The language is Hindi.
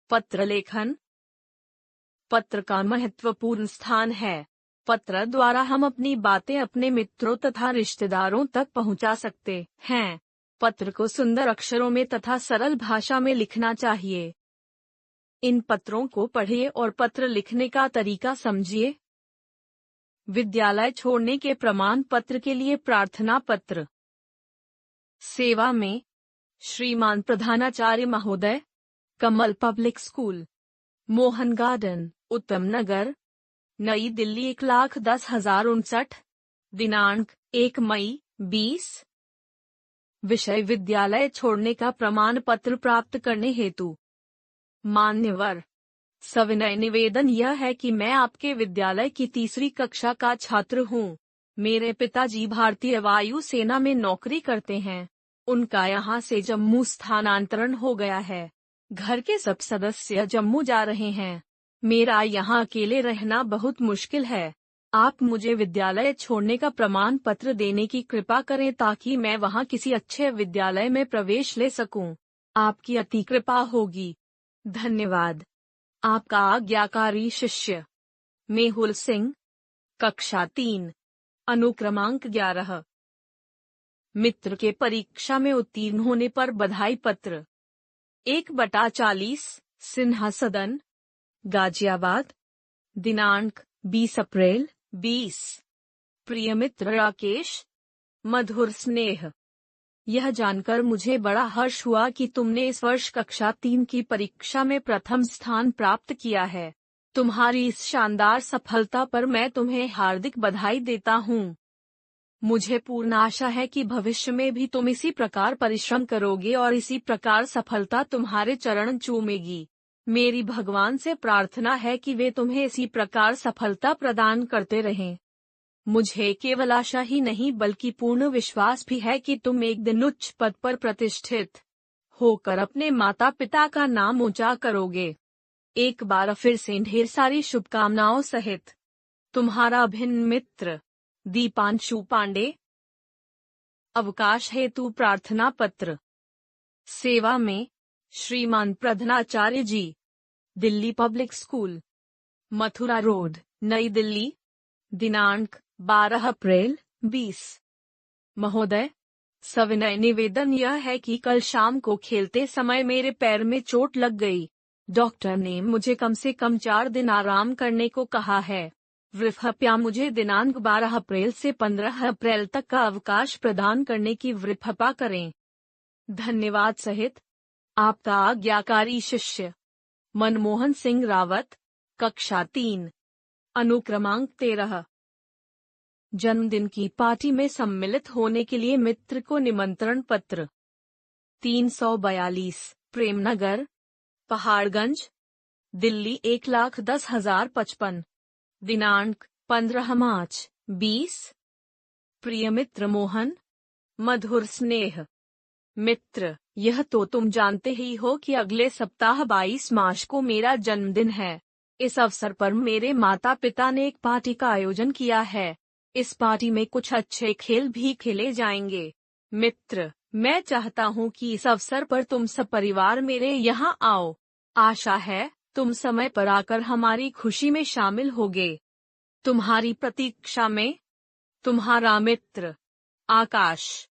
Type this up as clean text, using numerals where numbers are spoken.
पत्र लेखन। पत्र का महत्वपूर्ण स्थान है। पत्र द्वारा हम अपनी बातें अपने मित्रों तथा रिश्तेदारों तक पहुंचा सकते हैं। पत्र को सुंदर अक्षरों में तथा सरल भाषा में लिखना चाहिए। इन पत्रों को पढ़िए और पत्र लिखने का तरीका समझिए। विद्यालय छोड़ने के प्रमाण पत्र के लिए प्रार्थना पत्र। सेवा में श्रीमान प्रधानाचार्य महोदय, कमल पब्लिक स्कूल, मोहन गार्डन, उत्तम नगर, नई दिल्ली 1,10,59। दिनांक 1 मई 20। विषय विद्यालय छोड़ने का प्रमाण पत्र प्राप्त करने हेतु। मान्यवर, सविनय निवेदन यह है कि मैं आपके विद्यालय की तीसरी कक्षा का छात्र हूँ। मेरे पिताजी भारतीय वायु सेना में नौकरी करते हैं। उनका यहाँ से जम्मू स्थानांतरण हो गया है। घर के सब सदस्य जम्मू जा रहे हैं। मेरा यहाँ अकेले रहना बहुत मुश्किल है। आप मुझे विद्यालय छोड़ने का प्रमाण पत्र देने की कृपा करें ताकि मैं वहाँ किसी अच्छे विद्यालय में प्रवेश ले सकूं। आपकी अति कृपा होगी। धन्यवाद। आपका आज्ञाकारी शिष्य मेहुल सिंह, कक्षा 3, अनुक्रमांक 11। मित्र के परीक्षा में उत्तीर्ण होने पर बधाई पत्र। 1/40, सिन्हा सदन, गाजियाबाद। दिनांक 20 अप्रैल 20। प्रिय मित्र राकेश, मधुर स्नेह। यह जानकर मुझे बड़ा हर्ष हुआ कि तुमने इस वर्ष कक्षा 3 की परीक्षा में प्रथम स्थान प्राप्त किया है। तुम्हारी इस शानदार सफलता पर मैं तुम्हें हार्दिक बधाई देता हूँ। मुझे पूर्ण आशा है कि भविष्य में भी तुम इसी प्रकार परिश्रम करोगे और इसी प्रकार सफलता तुम्हारे चरण चूमेगी। मेरी भगवान से प्रार्थना है कि वे तुम्हें इसी प्रकार सफलता प्रदान करते रहें। मुझे केवल आशा ही नहीं बल्कि पूर्ण विश्वास भी है कि तुम एक दिन उच्च पद पर प्रतिष्ठित होकर अपने माता पिता का नाम ऊंचा करोगे। एक बार फिर से ढेर सारी शुभकामनाओं सहित तुम्हारा अभिन्न मित्र दीपांशु पांडे। अवकाश हेतु प्रार्थना पत्र। सेवा में श्रीमान प्रधानाचार्य जी, Delhi public school, Mathura road, नई दिल्ली। दिनांक 12 अप्रैल 20। महोदय, सविनय निवेदन यह है कि कल शाम को खेलते समय मेरे पैर में चोट लग गई। डॉक्टर ने मुझे कम से कम 4 दिन आराम करने को कहा है। कृपया मुझे दिनांक 12 अप्रैल से 15 अप्रैल तक का अवकाश प्रदान करने की कृपा करें। धन्यवाद सहित आपका आज्ञाकारी शिष्य मनमोहन सिंह रावत, कक्षा 3, अनुक्रमांक 13। जन्मदिन की पार्टी में सम्मिलित होने के लिए मित्र को निमंत्रण पत्र। 342, प्रेमनगर, पहाड़गंज, दिल्ली 1,10,55। दिनांक 15 मार्च 20। प्रिय मित्र मोहन, मधुर स्नेह। मित्र, यह तो तुम जानते ही हो कि अगले सप्ताह 22 मार्च को मेरा जन्मदिन है। इस अवसर पर मेरे माता पिता ने एक पार्टी का आयोजन किया है। इस पार्टी में कुछ अच्छे खेल भी खेले जाएंगे। मित्र, मैं चाहता हूँ कि इस अवसर पर तुम सपरिवार मेरे यहाँ आओ। आशा है तुम समय पर आकर हमारी खुशी में शामिल होगे। तुम्हारी प्रतीक्षा में तुम्हारा मित्र आकाश।